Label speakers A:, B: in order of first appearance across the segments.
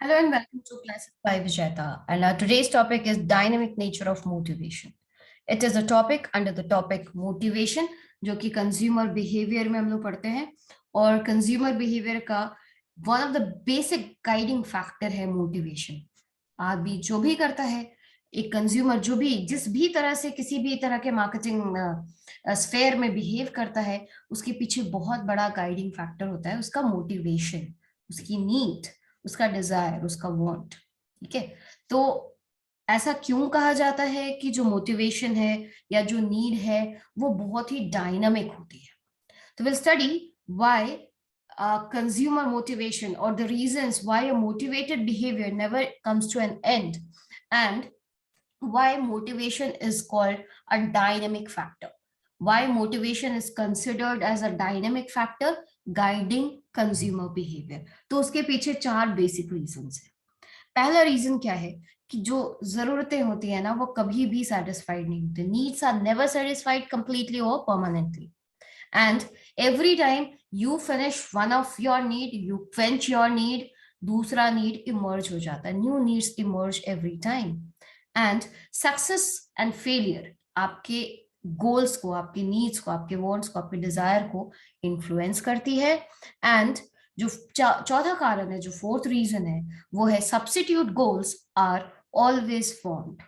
A: Hello and welcome to Classic by Vijayata. And today's topic is dynamic nature of motivation. It is a topic under the topic motivation, जो कि consumer behavior में हम लोग पढ़ते हैं और consumer behavior का one of the basic guiding factor है motivation. आदमी जो भी करता है, एक कंज्यूमर जो भी जिस भी तरह से किसी भी तरह के मार्केटिंग स्फेयर में बिहेव करता है, उसके पीछे बहुत बड़ा गाइडिंग फैक्टर होता है उसका मोटिवेशन, उसकी नीड, उसका डिजायर, उसका वांट। ठीक है, तो ऐसा क्यों कहा जाता है कि जो मोटिवेशन है या जो नीड है वो बहुत ही डायनामिक होती है। तो will study why consumer motivation or the reasons why a motivated behavior never comes to an end, and why motivation is called a dynamic factor, why motivation is considered as a dynamic factor guiding consumer behavior। तो उसके पीछे चार basic reasons है। पहला reason क्या है कि जो जरूरतें होती है ना वो कभी भी सेटिस्फाइड नहीं होती। Needs are never satisfied completely और permanently, and every time you finish one of your need, you quench your need, दूसरा नीड इमर्ज हो जाता है, new needs emerge every time. And success and failure आपके goals को, आपके needs को, आपके वांट्स को, आपके डिजायर को इन्फ्लुएंस करती है। एंड जो चौथा कारण है, जो फोर्थ रीजन है, वो है substitute goals are always formed.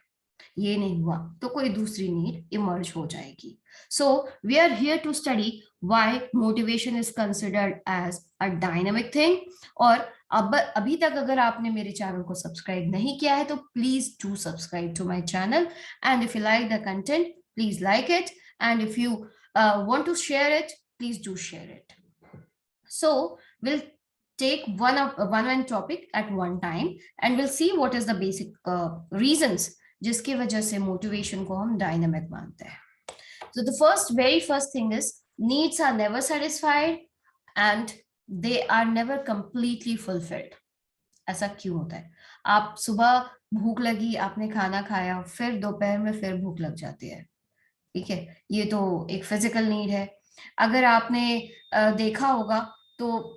A: ये नहीं हुआ तो कोई दूसरी नीड इमर्ज हो जाएगी। So we are here to study why motivation is considered as a dynamic thing. और अब अभी तक अगर आपने मेरे चैनल को सब्सक्राइब नहीं किया है तो please do subscribe to my channel, and if you like the content please like it, and if you want to share it, please do share it. So we'll take one topic at one time and we'll see what is the basic reasons जिसकी वजह से motivation को हम dynamic मानते हैं। So the very first thing is needs are never satisfied and they are never completely fulfilled। ऐसा क्यों होता है? आप सुबह भूख लगी, आपने खाना खाया, फिर दोपहर में फिर भूख लग जाती है। ठीक है, ये तो एक फिजिकल नीड है। अगर आपने देखा होगा तो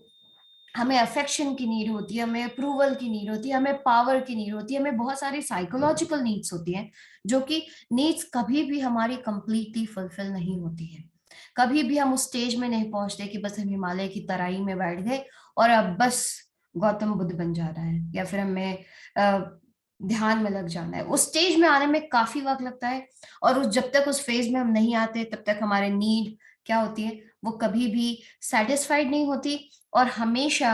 A: हमें अफेक्शन की नीड होती है, हमें अप्रूवल की नीड होती है, हमें पावर की नीड होती है, हमें बहुत सारी साइकोलॉजिकल नीड्स होती हैं, जो कि नीड्स कभी भी हमारी कंप्लीटली फुलफिल नहीं होती है। कभी भी हम उस स्टेज में नहीं पहुंचते कि बस हम हिमालय की तराई में बैठ गए और अब बस गौतम बुद्ध बन जाना है, या फिर हमें ध्यान में लग जाना है। उस स्टेज में आने में काफी वक्त लगता है, और जब तक उस फेज में हम नहीं आते तब तक हमारे नीड क्या होती है, वो कभी भी सेटिस्फाइड नहीं होती, और हमेशा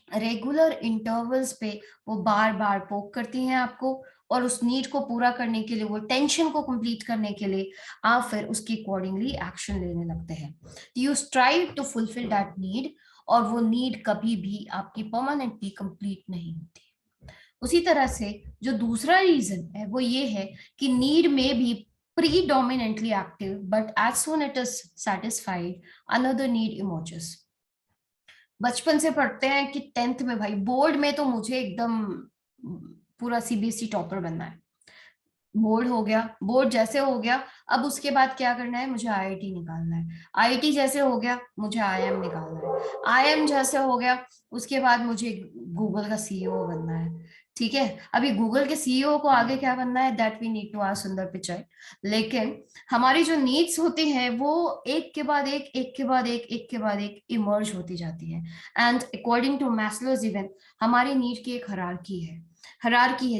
A: रेगुलर इंटरवल्स पे वो बार बार पोक करती हैं आपको, और उस नीड को पूरा करने के लिए, वो टेंशन को कंप्लीट करने के लिए आप फिर उसकी अकॉर्डिंगली एक्शन लेने लगते हैं। You strive to fulfil that need, और वो नीड कभी भी आपकी परमानेंटली कंप्लीट नहीं होती। उसी तरह से जो दूसरा रीजन है वो ये है कि नीड में भी predominantly active, but as soon it is satisfied, another need emerges। बचपन से पढ़ते हैं कि 10th में भाई बोर्ड में तो मुझे एकदम पूरा सीबीएसई टॉपर बनना है। बोर्ड हो गया, बोर्ड जैसे हो गया, अब उसके बाद क्या करना है, मुझे आईआईटी निकालना है। आईआईटी जैसे हो गया, मुझे आईएम निकालना है। आईएम जैसे हो गया, उसके बाद मुझे गूगल का सीईओ बनना है। ठीक है, अभी गूगल के सीईओ को आगे क्या बनना है, that we need to ask Sundar Pichai. लेकिन हमारी जो नीड्स होती हैं वो एक के बाद एक, एक के बाद एक, एक के बाद एक इमर्ज होती जाती है। And according to Maslow's even हमारी नीड की एक हायरार्की है।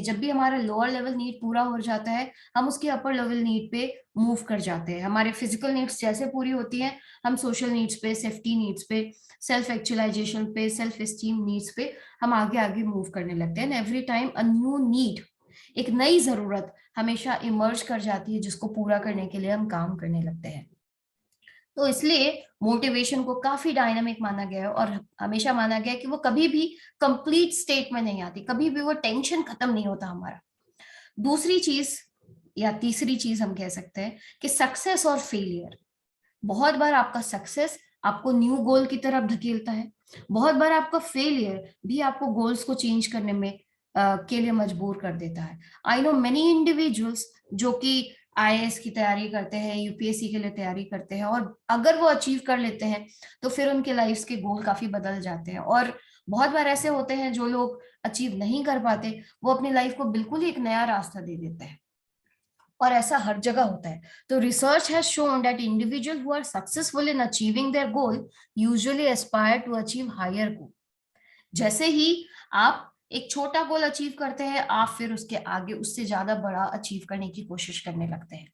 A: जब भी हमारा लोअर लेवल नीड पूरा हो जाता है, हम उसके अपर लेवल नीड पे मूव कर जाते हैं। हमारे फिजिकल नीड्स जैसे पूरी होती हैं, हम सोशल नीड्स पे, सेफ्टी नीड्स पे, सेल्फ एक्चुअलाइजेशन पे, सेल्फ एस्टीम नीड्स पे हम आगे आगे मूव करने लगते हैं। Every time a new need, एक नई जरूरत हमेशा इमर्ज कर जाती है, जिसको पूरा करने के लिए हम काम करने लगते हैं। तो इसलिए मोटिवेशन को काफी डायनामिक माना गया है, और हमेशा माना गया है कि वो कभी भी कंप्लीट स्टेट में नहीं आती, कभी भी वो टेंशन खत्म नहीं होता हमारा। दूसरी चीज या तीसरी चीज हम कह सकते हैं कि सक्सेस और फेलियर। बहुत बार आपका सक्सेस आपको न्यू गोल की तरफ धकेलता है, बहुत बार आपका फेलियर भी आपको गोल्स को चेंज करने में के लिए मजबूर कर देता है। आई नो मेनी इंडिविजुअल्स जो कि आईएएस की तैयारी करते हैं, यूपीएससी के लिए तैयारी करते हैं, और अगर वो अचीव कर लेते हैं तो फिर उनके लाइफ के गोल काफी बदल जाते हैं, और बहुत बार ऐसे होते हैं जो लोग अचीव नहीं कर पाते, वो अपनी लाइफ को बिल्कुल ही एक नया रास्ता दे देते हैं, और ऐसा हर जगह होता है। तो research has shown that individual who are successful in achieving their goal usually aspire to achieve higher goal. जैसे ही आप एक छोटा गोल अचीव करते हैं, आप फिर उसके आगे उससे ज्यादा बड़ा अचीव करने की कोशिश करने लगते हैं।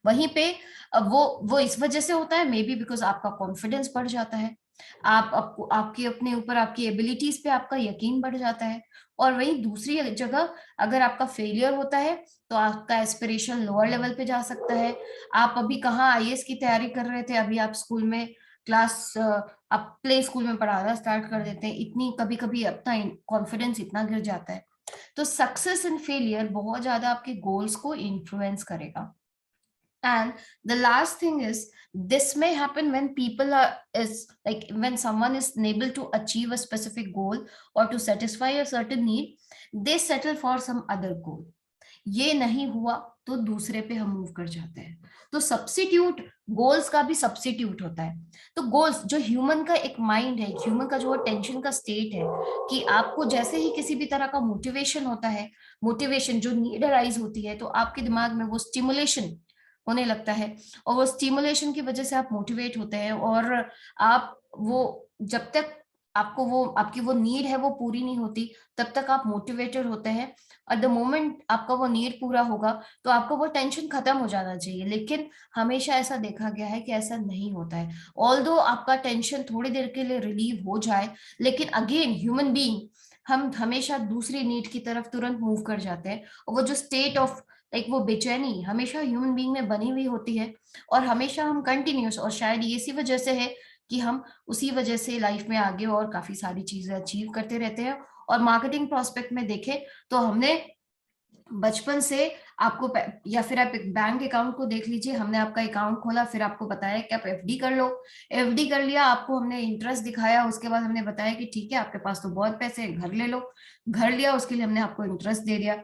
A: वहीं पे वो इस वजह से होता है, मे बी बिकॉज आपका कॉन्फिडेंस बढ़ जाता है, आप आपको आपके अपने ऊपर आपकी एबिलिटीज पे आपका यकीन बढ़ जाता है। और वहीं दूसरी जगह अगर आपका फेलियर होता है तो आपका एस्पिरेशन लोअर लेवल पे जा सकता है। आप अभी कहाँ आईएएस की तैयारी कर रहे थे, अभी आप स्कूल में क्लास आप प्ले स्कूल में पढ़ाना स्टार्ट कर देते हैं, इतनी कभी कभी अपना कॉन्फिडेंस इतना गिर जाता है। तो सक्सेस एंड फेलियर बहुत ज्यादा आपके गोल्स को इन्फ्लुएंस करेगा। And the last thing is, this may happen when people are is like when someone is unable to achieve a specific goal or to satisfy a certain need, they settle for some other goal. ये नहीं हुआ तो दूसरे पे हम move कर जाते हैं। तो सब्स्टिट्यूट, गोल्स का भी सब्स्टिट्यूट होता है। तो गोल्स जो ह्यूमन का एक माइंड है, ह्यूमन का जो टेंशन का स्टेट है, कि आपको जैसे ही किसी भी तरह का मोटिवेशन होता है, मोटिवेशन जो नीड अराइज होती है, तो आपके दिमाग में वो स्टिमुलेशन होने लगता है, और वो स्टिमुलेशन की वजह से आप मोटिवेट होते हैं, और आप वो जब तक आपको वो आपकी वो नीड है वो पूरी नहीं होती, तब तक आप मोटिवेटेड होते हैं। और द मोमेंट आपका वो नीड पूरा होगा तो आपको वो टेंशन खत्म हो जाना चाहिए, लेकिन हमेशा ऐसा देखा गया है कि ऐसा नहीं होता है। ऑल्दो आपका टेंशन थोड़ी देर के लिए रिलीव हो जाए, लेकिन अगेन ह्यूमन बीइंग हम हमेशा दूसरी नीड की तरफ तुरंत मूव कर जाते हैं, और वो जो स्टेट ऑफ लाइक वो बेचैनी हमेशा ह्यूमन बीइंग में बनी हुई होती है, और हमेशा हम कंटिन्यूस, और शायद इसी वजह से है कि हम उसी वजह से लाइफ में आगे और काफी सारी चीजें अचीव करते रहते हैं। और मार्केटिंग प्रोस्पेक्ट में देखें तो हमने बचपन से आपको या फिर आप एक बैंक अकाउंट को देख लीजिए, हमने आपका अकाउंट खोला, फिर आपको बताया कि आप एफडी कर लो, एफडी कर लिया, आपको हमने इंटरेस्ट दिखाया, उसके बाद हमने बताया कि ठीक है आपके पास तो बहुत पैसे हैं, घर ले लो, घर लिया, उसके लिए हमने आपको इंटरेस्ट दे दिया,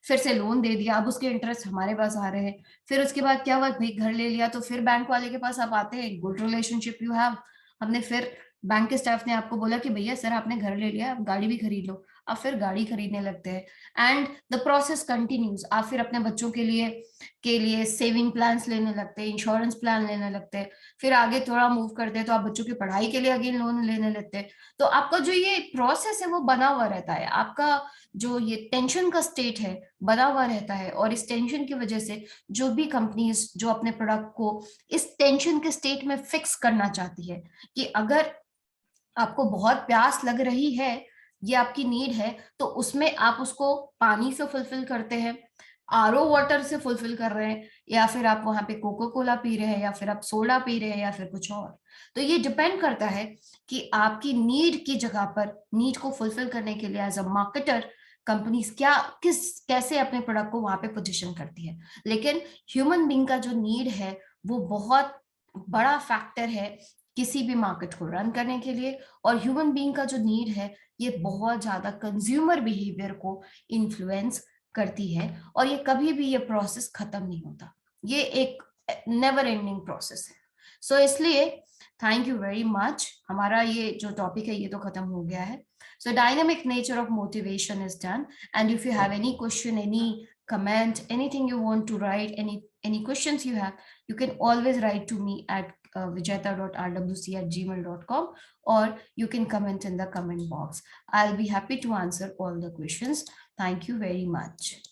A: फिर से लोन दे दिया, अब उसके इंटरेस्ट हमारे पास आ रहे हैं। फिर उसके बाद क्या हुआ, भाई घर ले लिया, तो फिर बैंक वाले के पास आप आते हैं, गुड रिलेशनशिप यू हैव, हमने फिर बैंक के स्टाफ ने आपको बोला कि भैया सर आपने घर ले लिया, आप गाड़ी भी खरीद लो, आप फिर गाड़ी खरीदने लगते हैं, एंड द प्रोसेस कंटिन्यूज। आप फिर अपने बच्चों के लिए सेविंग प्लान्स लेने लगते हैं, इंश्योरेंस प्लान लेने लगते हैं, फिर आगे थोड़ा मूव करते हैं तो आप बच्चों की पढ़ाई के लिए अगेन लोन लेने लगते हैं। तो आपका जो ये प्रोसेस है वो बना हुआ रहता है, आपका जो ये टेंशन का स्टेट है बना हुआ रहता है, और इस टेंशन की वजह से जो भी कंपनीज जो अपने प्रोडक्ट को इस टेंशन के स्टेट में फिक्स करना चाहती है, कि अगर आपको बहुत प्यास लग रही है, ये आपकी नीड है, तो उसमें आप उसको पानी से फुलफिल करते हैं, आरओ वाटर से फुलफिल कर रहे हैं, या फिर आप वहां पे कोको कोला पी रहे हैं, या फिर आप सोडा पी रहे हैं, या फिर कुछ और। तो ये डिपेंड करता है कि आपकी नीड की जगह पर नीड को फुलफिल करने के लिए एज अ मार्केटर कंपनीज कैसे अपने प्रोडक्ट को वहां पे पोजीशन करती है। लेकिन ह्यूमन बीइंग का जो नीड है वो बहुत बड़ा फैक्टर है किसी भी मार्केट को रन करने के लिए, और ह्यूमन बीइंग का जो नीड है ये बहुत ज्यादा कंज्यूमर बिहेवियर को इन्फ्लुएंस करती है, और ये कभी भी ये प्रोसेस खत्म नहीं होता, ये एक नेवर एंडिंग प्रोसेस है। सो इसलिए थैंक यू वेरी मच, हमारा ये जो टॉपिक है ये तो खत्म हो गया है। सो dynamic nature of motivation is done, and if you have any question, any comment, anything you want to write, any questions you have, you can always write to me at vijayata.rwc@gmail.com, or you can comment in the comment box. I'll be happy to answer all the questions. Thank you very much.